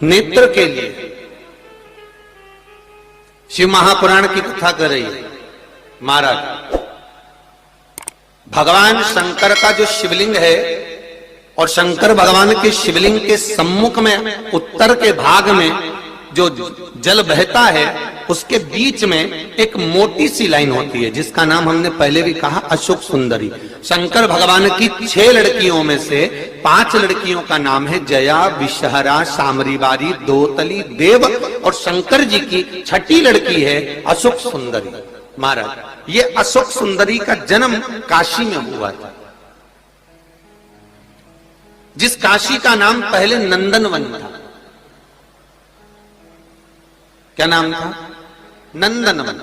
नेत्र के लिए शिव महापुराण की कथा कर रही है। महाराज भगवान शंकर का जो शिवलिंग है और शंकर भगवान के शिवलिंग के सम्मुख में उत्तर के भाग में जो जल बहता है उसके बीच में एक मोटी सी लाइन होती है जिसका नाम हमने पहले भी कहा अशोक सुंदरी। शंकर भगवान की 6 लड़कियों में से 5 लड़कियों का नाम है जया, विषहरा, सामरीवारी, दोतली, देव और शंकर जी की 6ठी लड़की है अशोक सुंदरी। महाराज ये अशोक सुंदरी का जन्म काशी में हुआ था, जिस काशी का नाम पहले नंदनवन था। क्या नाम था? नंदनवन।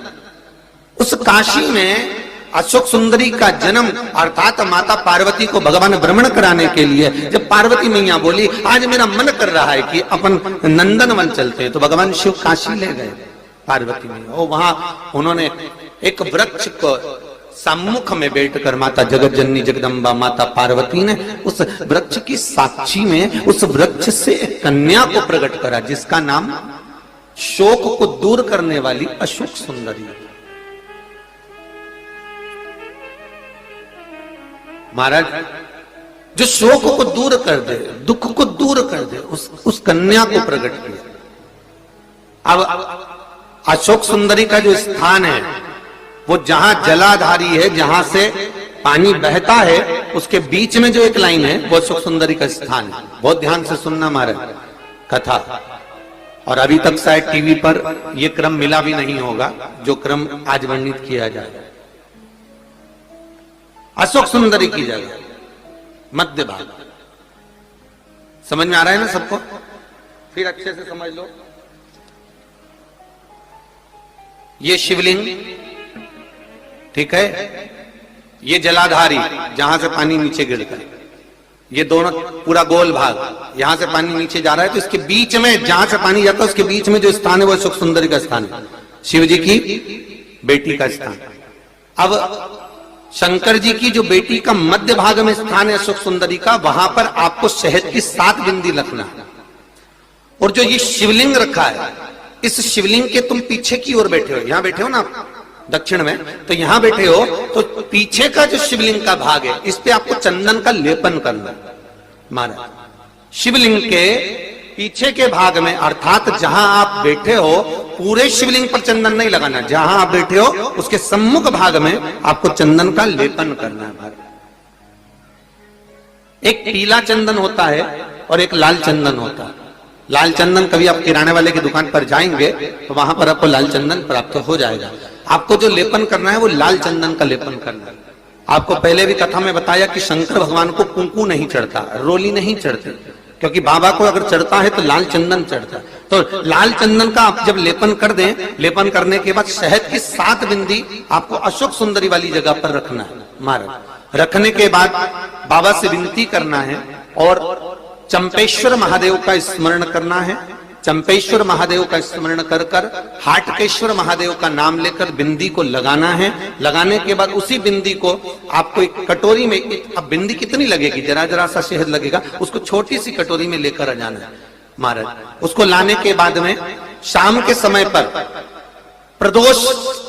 उस काशी में अशोक सुंदरी का जन्म अर्थात माता पार्वती को भगवान भ्रमण कराने के लिए जब पार्वती मैया बोली आज मेरा मन कर रहा है कि अपन नंदनवन चलते हैं, तो भगवान शिव काशी ले गए पार्वती मैया। और वहां उन्होंने एक वृक्ष को सम्मुख में बैठकर माता जगत जननी जगदम्बा माता पार्वती ने उस वृक्ष की साक्षी में उस वृक्ष से एक कन्या को प्रकट करा जिसका नाम शोक को दूर करने वाली अशोक सुंदरी। महाराज जो शोक को दूर कर दे, दुख को दूर कर दे, उस कन्या को प्रकट किया। अब अशोक सुंदरी का जो स्थान है वो जहां जलाधारी है, जहां से पानी बहता है, उसके बीच में जो एक लाइन है वो अशोक सुंदरी का स्थान है। बहुत ध्यान से सुनना महाराज कथा। और अभी तक शायद टीवी पर यह क्रम मिला भी नहीं होगा जो क्रम आज वर्णित किया जाए। अशोक सुंदरी की जगह मध्य भाग। समझ में आ रहा है ना सबको? फिर अच्छे से समझ लो। ये शिवलिंग, ठीक है, ये जलाधारी जहां से पानी नीचे गिरता है, ये दोनों पूरा गोल भाग, यहां से पानी नीचे जा रहा है, तो इसके बीच में जहां से पानी जाता है उसके बीच में जो स्थान है वो अशोक सुंदरी का स्थान है, शिव जी की बेटी का स्थान। अब शंकर जी की जो बेटी का मध्य भाग में स्थान है अशोक सुंदरी का, वहां पर आपको शहद की 7 बिंदी रखना है। और जो ये शिवलिंग रखा है, इस शिवलिंग के तुम पीछे की ओर बैठे हो, यहां बैठे हो ना दक्षिण में, तो यहां बैठे हो, तो पीछे का जो शिवलिंग का भाग है इस पे आपको चंदन का लेपन करना है। महाराज शिवलिंग के पीछे के भाग में अर्थात जहां आप बैठे हो पूरे शिवलिंग पर चंदन नहीं लगाना, जहां आप बैठे हो उसके सम्मुख भाग में आपको चंदन का लेपन करना है। महाराज एक पीला चंदन होता है और एक लाल चंदन होता है। लाल चंदन कभी आप किराने वाले की दुकान पर जाएंगे तो वहां पर आपको लाल चंदन प्राप्त हो जाएगा। आपको जो लेपन करना है वो लाल चंदन का लेपन करना है। आपको पहले भी कथा में बताया कि शंकर भगवान को कुंकू नहीं चढ़ता, रोली नहीं चढ़ती, क्योंकि बाबा को अगर चढ़ता है तो लाल चंदन चढ़ता है। तो लाल चंदन का आप जब लेपन कर दें, लेपन करने के बाद शहद की 7 बिंदी आपको अशोक सुंदरी वाली जगह पर रखना है। महाराज रखने के बाद बाबा से विनती करना है और चंपेश्वर महादेव का स्मरण करना है। चंपेश्वर महादेव का स्मरण कर कर हाटकेश्वर महादेव का नाम लेकर बिंदी को लगाना है। लगाने के बाद उसी बिंदी को आपको एक कटोरी में, अब बिंदी कितनी लगेगी, जरा जरा सा शहद लगेगा, उसको छोटी सी कटोरी में लेकर आ जाना है। महाराज उसको लाने के बाद में शाम के समय पर प्रदोष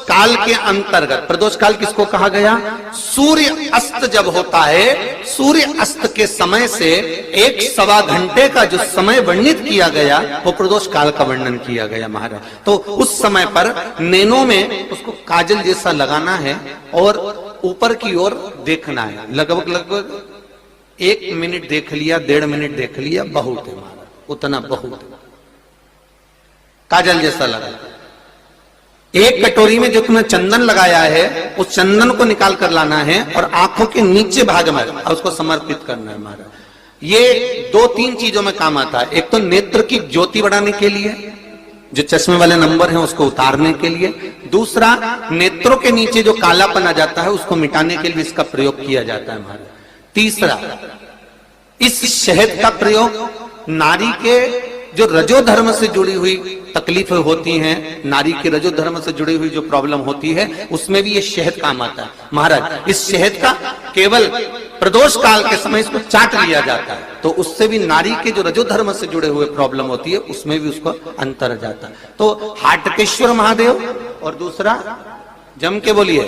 काल के अंतर्गत, प्रदोष काल किसको कहा गया? सूर्य अस्त जब होता है, सूर्य अस्त के समय से 1-1.25 घंटे का जो समय वर्णित किया गया वो प्रदोष काल का वर्णन किया गया। महाराज तो उस समय पर नैनों में उसको काजल जैसा लगाना है और ऊपर की ओर देखना है। लगभग 1 मिनट देख लिया, 1.5 मिनट देख लिया, बहुत है महाराज, उतना बहुत है। काजल जैसा लगा। एक कटोरी में जो तुमने चंदन लगाया है उस चंदन को निकाल कर लाना है और आंखों के नीचे भाग में उसको समर्पित करना है। महाराज ये 2-3 चीजों में काम आता है। एक तो नेत्र की ज्योति बढ़ाने के लिए, जो चश्मे वाले नंबर हैं उसको उतारने के लिए। दूसरा, नेत्रों के नीचे जो कालापन आ जाता है उसको मिटाने के लिए इसका प्रयोग किया जाता है। महाराज तीसरा, इस शहद का प्रयोग नारी के जो रजो धर्म से जुड़ी हुई तकलीफें होती हैं, नारी के रजो धर्म से जुड़ी हुई जो प्रॉब्लम होती है उसमें भी ये शहद काम आता है। महाराज इस शहद का केवल प्रदोष काल के समय इसको चाट लिया जाता है, तो उससे भी नारी के जो रजो धर्म से जुड़े हुए प्रॉब्लम होती है उसमें भी उसको अंतर जाता है। तो हाटकेश्वर महादेव और दूसरा जम के बोलिए